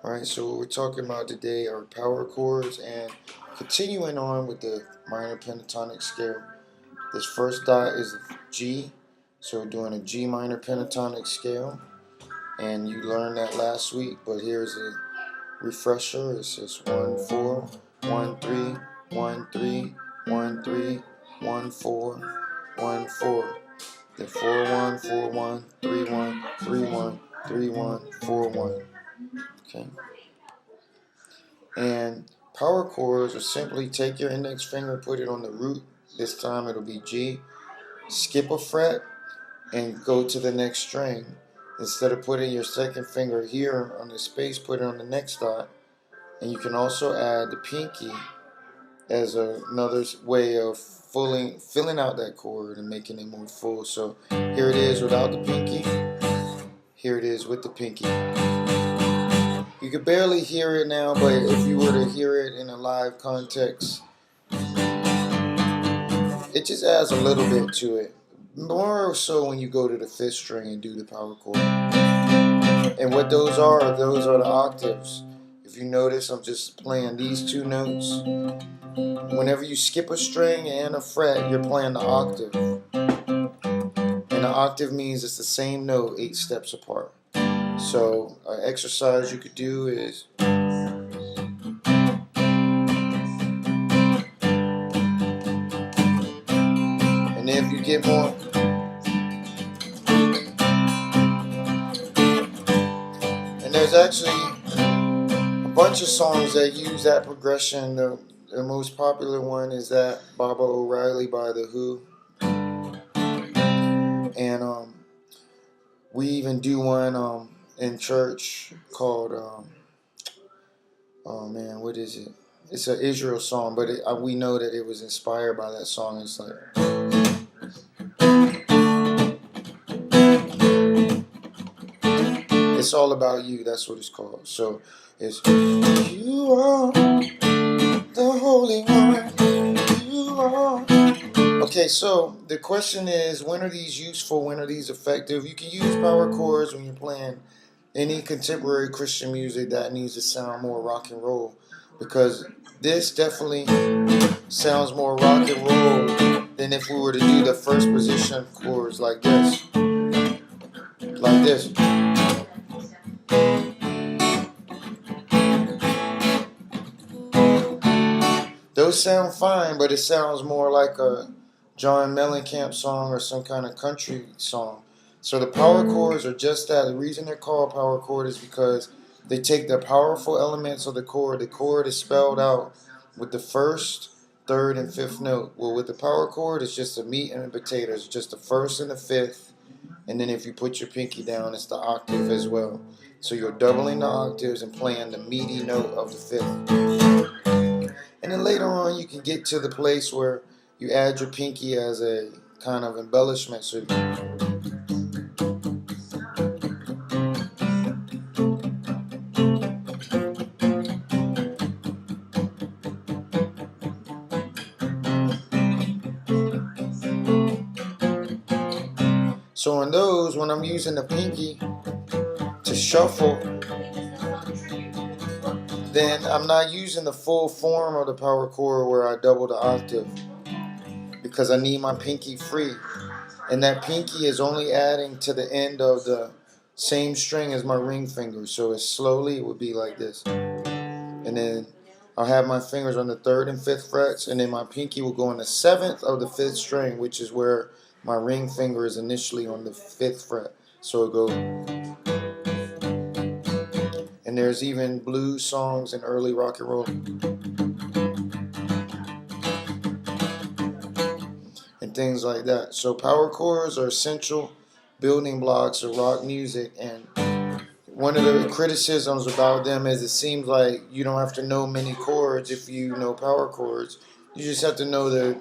Alright, so what we're talking about today are power chords and continuing on with the minor pentatonic scale. This first dot is G, so we're doing a G minor pentatonic scale, and you learned that last week, but here's a refresher. It says 1 4 1 3 1 3 1 3 1 4 1 4. Then 4 1 4 1 3 1 3 1 3 1 4 1. Okay. And power chords are simply take your index finger, put it on the root. This time it'll be G. Skip a fret and go to the next string. Instead of putting your second finger here on the space, put it on the next dot. And you can also add the pinky as another way of filling out that chord and making it more full. So here it is without the pinky. Here it is with the pinky. You can barely hear it now, but if you were to hear it in a live context, it just adds a little bit to it. More so when you go to the fifth string and do the power chord. And what those are the octaves. If you notice, I'm just playing these two notes. Whenever you skip a string and a fret, you're playing the octave. And the octave means it's the same note 8 steps apart. So an exercise you could do is and if you get more, and there's actually a bunch of songs that use that progression. The most popular one is that Baba O'Reilly by The Who. And we even do one in church called oh man, what is it? It's an Israel song, but we know that it was inspired by that song. It's like It's All About You. That's what it's called. So it's you are the Holy One. You are. Okay, so the question is, when are these useful? When are these effective? You can use power chords when you're playing any contemporary Christian music that needs to sound more rock and roll, because this definitely sounds more rock and roll than if we were to do the first position chords like this. Like this. Those sound fine, but it sounds more like a John Mellencamp song or some kind of country song. So the power chords are just that. The reason they're called power chord is because they take the powerful elements of the chord. The chord is spelled out with the first, third, and fifth note. Well, with the power chord, it's just the meat and the potatoes, just the first and the fifth. And then if you put your pinky down, it's the octave as well. So you're doubling the octaves and playing the meaty note of the fifth. And then later on, you can get to the place where you add your pinky as a kind of embellishment. So on those, when I'm using the pinky to shuffle, then I'm not using the full form of the power chord where I double the octave, because I need my pinky free. And that pinky is only adding to the end of the same string as my ring finger. So it would be like this. And then I'll have my fingers on the third and fifth frets, and then my pinky will go on the seventh of the fifth string, which is where my ring finger is initially on the fifth fret. So it'll go. And there's even blues songs and early rock and roll and things like that. So power chords are essential building blocks of rock music, and one of the criticisms about them is it seems like you don't have to know many chords if you know power chords. You just have to know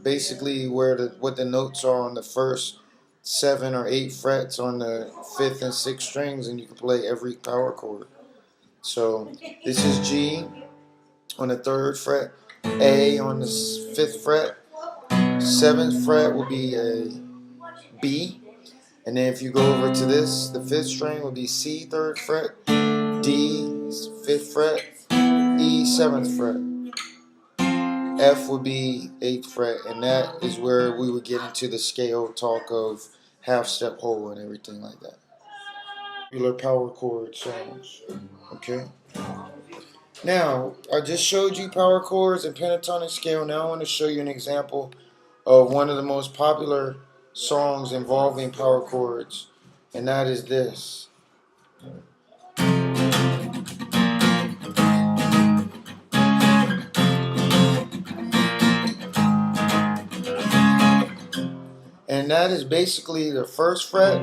basically what the notes are on the first 7 or 8 frets on the 5th and 6th strings, and you can play every power chord. So this is G on the 3rd fret, A on the 5th fret, 7th fret will be a B, and then if you go over to this, the 5th string will be C 3rd fret, D, 5th fret, E, 7th fret. F would be 8th fret, and that is where we would get into the scale talk of half step whole and everything like that. Regular power chord songs. Okay. Now, I just showed you power chords and pentatonic scale. Now I want to show you an example of one of the most popular songs involving power chords, and that is this. And that is basically the 1st fret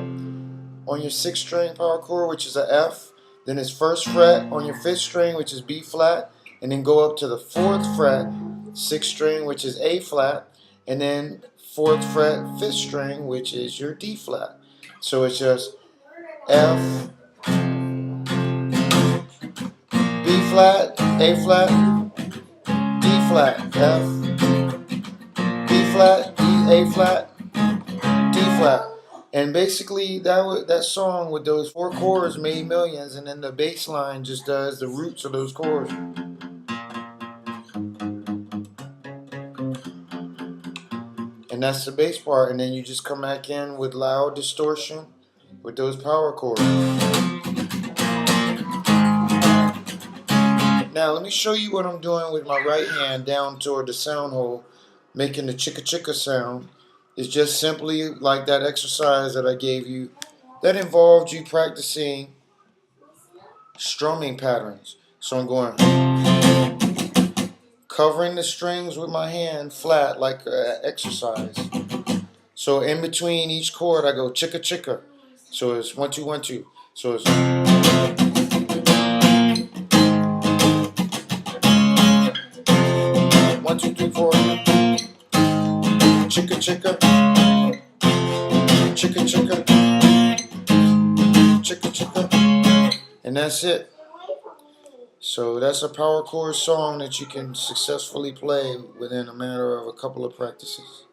on your 6th string power chord, which is a F. Then it's 1st fret on your 5th string, which is B flat. And then go up to the 4th fret, 6th string, which is A flat. And then 4th fret, 5th string, which is your D flat. So it's just F, B flat, A flat, D flat, F, B flat, D, A flat, D flat. And basically that song with those 4 chords made millions, and then the bass line just does the roots of those chords. And that's the bass part, and then you just come back in with loud distortion with those power chords. Now let me show you what I'm doing with my right hand down toward the sound hole, making the chicka chicka sound. It's just simply like that exercise that I gave you that involved you practicing strumming patterns. So I'm going, covering the strings with my hand flat like exercise. So in between each chord I go chicka chicka. So it's 1 2 1 2. So it's 1 2 3 4. Chicka chicka, chicka chicka, chicka chicka, and that's it. So that's a power chord song that you can successfully play within a matter of a couple of practices.